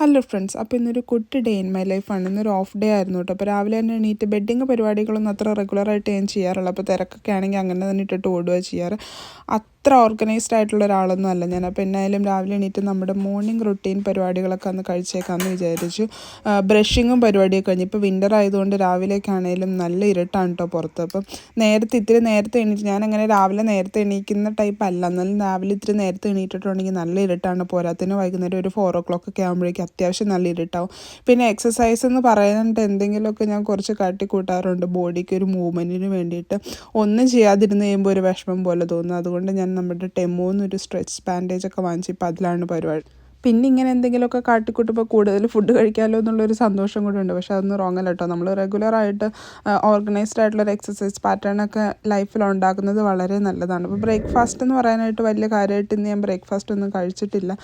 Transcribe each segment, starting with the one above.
Hello friends, അപ്പോൾ ഇന്നൊരു കുട്ടി ഡേ ഇൻ മൈ ലൈഫാണ്. ഇന്നൊരു ഓഫ് ഡേ ആയിരുന്നു കേട്ടോ. അപ്പോൾ രാവിലെ തന്നെ എണീറ്റ് ബെഡിങ് പരിപാടികളൊന്നും അത്ര റെഗുലറായിട്ട് ഞാൻ ചെയ്യാറുള്ളൂ. അപ്പോൾ തിരക്കൊക്കെ ആണെങ്കിൽ അങ്ങനെ തന്നെ ഇട്ടിട്ട് ഓടുക ചെയ്യാറ്. അത്ര ഓർഗനൈസ്ഡ് ആയിട്ടുള്ള ഒരാളൊന്നും അല്ല ഞാൻ. അപ്പോൾ എന്നായാലും രാവിലെ എണീറ്റ് നമ്മുടെ മോർണിംഗ് റുട്ടീൻ പരിപാടികളൊക്കെ ഒന്ന് കഴിച്ചേക്കാമെന്ന് വിചാരിച്ചു. ബ്രഷിങ്ങും പരിപാടിയൊക്കെ കഴിഞ്ഞ് ഇപ്പോൾ വിൻ്റർ ആയതുകൊണ്ട് രാവിലേക്കാണേലും നല്ല ഇരുട്ടാണ് കേട്ടോ പുറത്ത്. അപ്പം ഇത്തിരി നേരത്തെ എണീറ്റ്, ഞാനങ്ങനെ രാവിലെ നേരത്തെ എണീക്കുന്ന ടൈപ്പ് അല്ല. എന്നാലും രാവിലെ ഇത്തിരി നേരത്തെ എണീറ്റിട്ടുണ്ടെങ്കിൽ നല്ല ഇരുട്ടാണ്. പോരാത്തിന് വൈകുന്നേരം ഒരു 4 o'clock ഒക്കെ ആകുമ്പോഴേക്കും അത്യാവശ്യം നല്ല ഇരുട്ടാവും. പിന്നെ എക്സസൈസ് എന്ന് പറയാനായിട്ട് എന്തെങ്കിലുമൊക്കെ ഞാൻ കുറച്ച് കാട്ടിക്കൂട്ടാറുണ്ട് ബോഡിക്ക് ഒരു മൂവ്മെൻറ്റിന് വേണ്ടിയിട്ട്. ഒന്നും ചെയ്യാതിരുന്ന് കഴിയുമ്പോൾ ഒരു വിഷമം പോലെ തോന്നും. അതുകൊണ്ട് ഞാൻ നമ്മുടെ ടെമോന്നൊരു സ്ട്രെച്ച് ബാൻഡേജൊക്കെ വാങ്ങിച്ച് ഇപ്പോൾ അതിലാണ് പരിപാടി. പിന്നെ ഇങ്ങനെ എന്തെങ്കിലുമൊക്കെ കാട്ടിക്കൂട്ടുമ്പോൾ കൂടുതൽ ഫുഡ് കഴിക്കാമല്ലോ എന്നുള്ളൊരു സന്തോഷം കൂടെ ഉണ്ട്. പക്ഷേ അതൊന്നും റോങ് അല്ല കേട്ടോ. നമ്മൾ റെഗുലറായിട്ട് ഓർഗനൈസ്ഡ് ആയിട്ടുള്ളൊരു എക്സസൈസ് പാറ്റേണൊക്കെ ലൈഫിൽ ഉണ്ടാക്കുന്നത് വളരെ നല്ലതാണ്. ഇപ്പോൾ ബ്രേക്ക്ഫാസ്റ്റ് എന്ന് പറയാനായിട്ട് വലിയ കാര്യമായിട്ട് ഇന്ന് ഞാൻ ബ്രേക്ക്ഫാസ്റ്റ് ഒന്നും കഴിച്ചിട്ടില്ല.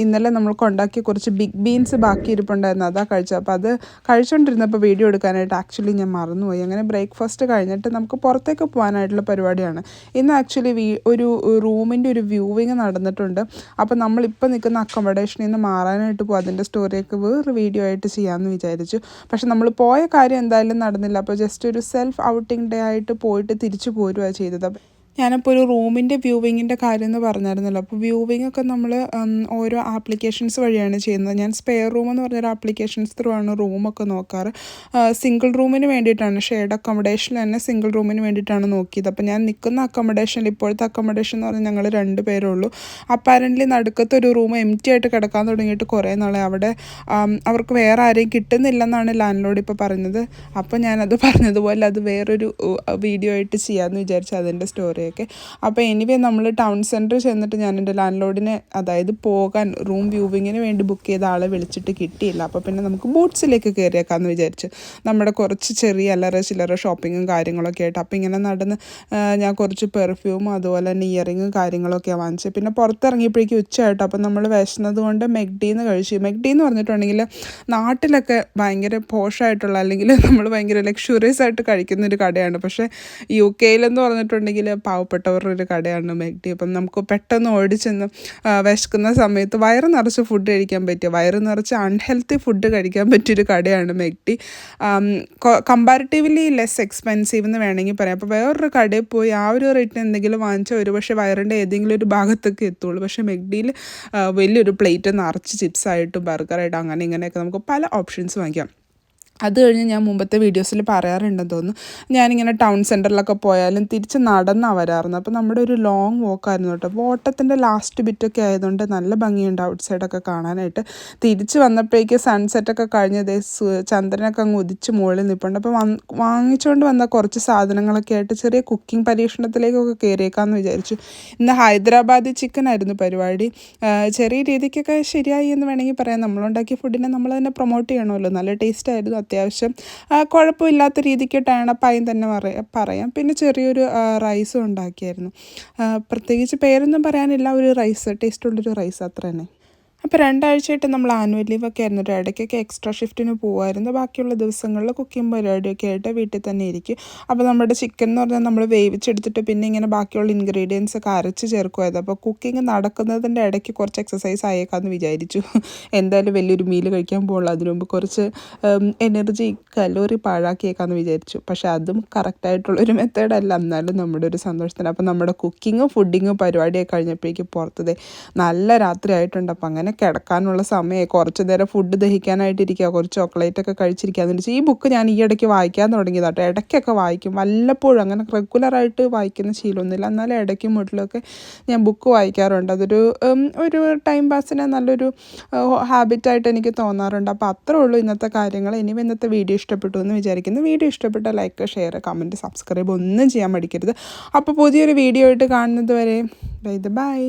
ഇന്നലെ നമ്മൾക്ക് ഉണ്ടാക്കിയ കുറച്ച് ബിഗ് ബീൻസ് ബാക്കി ഇരിപ്പുണ്ടായിരുന്നു, അതാണ് കഴിച്ചത്. അപ്പോൾ അത് കഴിച്ചുകൊണ്ടിരുന്നപ്പോൾ വീഡിയോ എടുക്കാനായിട്ട് ആക്ച്വലി ഞാൻ മറന്നുപോയി. അങ്ങനെ ബ്രേക്ക്ഫാസ്റ്റ് കഴിഞ്ഞിട്ട് നമുക്ക് പുറത്തേക്ക് പോകാനായിട്ടുള്ള പരിപാടിയാണ് ഇന്ന്. ആക്ച്വലി ഒരു റൂമിൻ്റെ ഒരു വ്യൂവിങ് നടന്നിട്ടുണ്ട്. അപ്പോൾ നമ്മളിപ്പോൾ നിൽക്കുന്ന അക്കോമഡേഷനിൽ നിന്ന് മാറാനായിട്ട് പോകും. അതിൻ്റെ സ്റ്റോറിയൊക്കെ വേറെ വീഡിയോ ആയിട്ട് ചെയ്യാമെന്ന് വിചാരിച്ചു. പക്ഷെ നമ്മൾ പോയ കാര്യം എന്തായാലും നടന്നില്ല. അപ്പോൾ ജസ്റ്റ് ഒരു സെൽഫ് ഔട്ടിംഗ് ഡേ ആയിട്ട് പോയിട്ട് തിരിച്ചു പോരുകയാണ് ചെയ്തത്. ഞാനപ്പോൾ ഒരു റൂമിൻ്റെ വ്യൂവിങ്ങിൻ്റെ കാര്യം എന്ന് പറഞ്ഞായിരുന്നല്ലോ. അപ്പോൾ വ്യൂവിങ് ഒക്കെ നമ്മൾ ഓരോ ആപ്ലിക്കേഷൻസ് വഴിയാണ് ചെയ്യുന്നത്. ഞാൻ സ്പെയർ റൂം എന്ന് പറഞ്ഞൊരു ആപ്ലിക്കേഷൻസ് ത്രൂ ആണ് റൂമൊക്കെ നോക്കാറ്. സിംഗിൾ റൂമിന് വേണ്ടിയിട്ടാണ്, ഷെയർഡ് അക്കോമഡേഷനിൽ തന്നെ സിംഗിൾ റൂമിന് വേണ്ടിയിട്ടാണ് നോക്കിയത്. അപ്പോൾ ഞാൻ നിൽക്കുന്ന അക്കോമഡേഷനിൽ, ഇപ്പോഴത്തെ അക്കോമഡേഷൻ എന്ന് പറഞ്ഞാൽ ഞങ്ങൾ 2 പേരേ ഉള്ളൂ. അപ്പാരൻ്റ്ലി നടുക്കത്തെ ഒരു റൂം എംറ്റി ആയിട്ട് കിടക്കാൻ തുടങ്ങിയിട്ട് കുറേ നാളെ. അവിടെ അവർക്ക് വേറെ ആരെയും കിട്ടുന്നില്ലെന്നാണ് ലാൻഡ് ലോഡ് ഇപ്പോൾ പറഞ്ഞത്. അപ്പോൾ ഞാനത് പറഞ്ഞതുപോലെ അത് വേറൊരു വീഡിയോ ആയിട്ട് ചെയ്യാമെന്ന് വിചാരിച്ചു, അതിൻ്റെ സ്റ്റോറി. അപ്പോൾ എനിവേ നമ്മൾ ടൗൺ സെൻറ്ററിൽ ചെന്നിട്ട് ഞാൻ എൻ്റെ ലാൻഡ് ലോഡിനെ, അതായത് പോകാൻ റൂം വ്യൂവിങ്ങിന് വേണ്ടി ബുക്ക് ചെയ്ത ആളെ വിളിച്ചിട്ട് കിട്ടിയില്ല. അപ്പോൾ പിന്നെ നമുക്ക് ബൂട്ട്സിലേക്ക് കയറിയേക്കാമെന്ന് വിചാരിച്ചു. നമ്മുടെ കുറച്ച് ചെറിയ ചില്ലറ ഷോപ്പിങ്ങും കാര്യങ്ങളൊക്കെ ആയിട്ട്. അപ്പോൾ ഇങ്ങനെ നടന്ന് ഞാൻ കുറച്ച് പെർഫ്യൂമും അതുപോലെ തന്നെ ഇയറിങ്ങും കാര്യങ്ങളൊക്കെയാണ് വാങ്ങിച്ചത്. പിന്നെ പുറത്തിറങ്ങിയപ്പോഴേക്കും ഉച്ചയായിട്ടോ. അപ്പോൾ നമ്മൾ വിശന്നത് കൊണ്ട് മെക്ഡിന്ന് കഴിച്ചു. മെക്ഡി എന്ന് പറഞ്ഞിട്ടുണ്ടെങ്കിൽ നാട്ടിലൊക്കെ ഭയങ്കര പോഷായിട്ടുള്ള, അല്ലെങ്കിൽ നമ്മൾ ഭയങ്കര ലക്ഷൂറിയസ് ആയിട്ട് കഴിക്കുന്നൊരു കടയാണ്. പക്ഷേ UK പറഞ്ഞിട്ടുണ്ടെങ്കിൽ പാവപ്പെട്ടവരുടെ ഒരു കടയാണ് മെക്ഡി. അപ്പം നമുക്ക് പെട്ടെന്ന് ഓടിച്ചെന്ന് വിശക്കുന്ന സമയത്ത് വയറ് നിറച്ച് ഫുഡ് കഴിക്കാൻ പറ്റിയ, വയറ് നിറച്ച് അൺഹെൽത്തി ഫുഡ് കഴിക്കാൻ പറ്റിയൊരു കടയാണ് മെക്ഡി. കമ്പാരിറ്റീവ്ലി ലെസ് എക്സ്പെൻസീവ് എന്ന് വേണമെങ്കിൽ പറയാം. അപ്പോൾ വേറൊരു കടയിൽ പോയി ആ ഒരു റേറ്റിന് എന്തെങ്കിലും വാങ്ങിച്ചാൽ ഒരു പക്ഷേ വയറിൻ്റെ ഏതെങ്കിലും ഒരു ഭാഗത്തൊക്കെ എത്തുള്ളൂ. പക്ഷേ മെക്ഡിയിൽ വലിയൊരു പ്ലേറ്റ് നിറച്ച് ചിപ്സായിട്ടും ബർഗറായിട്ടും അങ്ങനെ ഇങ്ങനെയൊക്കെ നമുക്ക് പല ഓപ്ഷൻസ് വാങ്ങിക്കാം. അത് കഴിഞ്ഞ് ഞാൻ മുമ്പത്തെ വീഡിയോസിൽ പറയാറുണ്ടെന്ന് തോന്നുന്നു, ഞാനിങ്ങനെ ടൗൺ സെൻറ്ററിലൊക്കെ പോയാലും തിരിച്ച് നടന്നാണ് വരാറുണ്ട്. അപ്പോൾ നമ്മുടെ ഒരു ലോങ് വോക്കായിരുന്നു കേട്ടോ. അപ്പോൾ ഓട്ടത്തിൻ്റെ ലാസ്റ്റ് ബിറ്റൊക്കെ ആയതുകൊണ്ട് നല്ല ഭംഗിയുണ്ട് ഔട്ട് സൈഡൊക്കെ കാണാനായിട്ട്. തിരിച്ച് വന്നപ്പോഴേക്ക് സൺസെറ്റൊക്കെ കഴിഞ്ഞ് ചന്ദ്രനൊക്കെ അങ്ങ് ഉദിച്ച് മുകളിൽ നിൽപ്പുണ്ട്. അപ്പോൾ വാങ്ങിച്ചുകൊണ്ട് വന്ന കുറച്ച് സാധനങ്ങളൊക്കെ ആയിട്ട് ചെറിയ കുക്കിംഗ് പരീക്ഷണത്തിലേക്കൊക്കെ കയറിയേക്കാമെന്ന് വിചാരിച്ചു. ഇന്ന് ഹൈദരാബാദി ചിക്കൻ ആയിരുന്നു പരിപാടി. ചെറിയ രീതിക്കൊക്കെ ശരിയായി എന്ന് വേണമെങ്കിൽ പറയാം. നമ്മളുണ്ടാക്കിയ ഫുഡിനെ നമ്മൾ തന്നെ പ്രൊമോട്ട് ചെയ്യണമല്ലോ. നല്ല ടേസ്റ്റ് ആയിരുന്നു, അത്യാവശ്യം കുഴപ്പമില്ലാത്ത രീതിക്ക് ടേണപ്പായും തന്നെ പറയാം. പിന്നെ ചെറിയൊരു റൈസും ഉണ്ടാക്കിയായിരുന്നു. പ്രത്യേകിച്ച് പേരൊന്നും പറയാനില്ല, ഒരു റൈസ്, ടേസ്റ്റുള്ളൊരു റൈസ് അത്ര തന്നെ. അപ്പോൾ 2 ആഴ്ചയായിട്ട് നമ്മൾ ആനുവൽ ലീവൊക്കെ ആയിരുന്നു. ഒരു ഇടയ്ക്കൊക്കെ എക്സ്ട്രാ ഷിഫ്റ്റിന് പോകുമായിരുന്നു. ബാക്കിയുള്ള ദിവസങ്ങളിൽ കുക്കിംഗ് പരിപാടിയൊക്കെ ആയിട്ട് വീട്ടിൽ തന്നെ ഇരിക്കും. അപ്പോൾ നമ്മുടെ ചിക്കൻ എന്ന് പറഞ്ഞാൽ നമ്മൾ വേവിച്ചെടുത്തിട്ട് പിന്നെ ഇങ്ങനെ ബാക്കിയുള്ള ഇൻഗ്രീഡിയൻസ് ഒക്കെ അരച്ച് ചേർക്കുമായിരുന്നു. അപ്പോൾ കുക്കിംഗ് നടക്കുന്നതിൻ്റെ ഇടയ്ക്ക് കുറച്ച് എക്സസൈസ് ആയേക്കാമെന്ന് വിചാരിച്ചു. എന്തായാലും വലിയൊരു മീൽ കഴിക്കാൻ പോകുള്ളൂ, അതിനു മുമ്പ് കുറച്ച് എനർജി കലോറി പാഴാക്കിയേക്കാമെന്ന് വിചാരിച്ചു. പക്ഷേ അതും കറക്റ്റായിട്ടുള്ളൊരു മെത്തേഡല്ല, എന്നാലും നമ്മുടെ ഒരു സന്തോഷത്തിന്. അപ്പോൾ നമ്മുടെ കുക്കിങ്ങും ഫുഡിങ്ങും പരിപാടിയൊക്കെ കഴിഞ്ഞപ്പോഴേക്കും പുറത്തത് നല്ല രാത്രി ആയിട്ടുണ്ട്. അപ്പോൾ അങ്ങനെ കിടക്കാനുള്ള സമയമായി. കുറച്ച് നേരം ഫുഡ് ദഹിക്കാനായിട്ടിരിക്കുക, കുറച്ച് ചോക്ലേറ്റൊക്കെ കഴിച്ചിരിക്കുകയെന്ന് വെച്ചാൽ ഈ ബുക്ക് ഞാൻ ഈ ഇടയ്ക്ക് വായിക്കാൻ തുടങ്ങിയതാട്ടോ. ഇടയ്ക്കൊക്കെ വായിക്കും, വല്ലപ്പോഴും, അങ്ങനെ റെഗുലറായിട്ട് വായിക്കുന്ന ശീലമൊന്നുമില്ല. എന്നാലും ഇടയ്ക്കും മുട്ടിലൊക്കെ ഞാൻ ബുക്ക് വായിക്കാറുണ്ട്. അതൊരു ടൈം പാസിന് നല്ലൊരു ഹാബിറ്റായിട്ട് എനിക്ക് തോന്നാറുണ്ട്. അപ്പോൾ അത്രേ ഉള്ളൂ ഇന്നത്തെ കാര്യങ്ങൾ. ഇനിയും ഇന്നത്തെ വീഡിയോ ഇഷ്ടപ്പെട്ടു എന്ന് വിചാരിക്കുന്നു. വീഡിയോ ഇഷ്ടപ്പെട്ട ലൈക്ക്, ഷെയർ, കമൻറ്റ്, സബ്സ്ക്രൈബ് ഒന്നും ചെയ്യാൻ മടിക്കരുത്. അപ്പോൾ പുതിയൊരു വീഡിയോ ആയിട്ട് കാണുന്നത് വരെ ബൈ.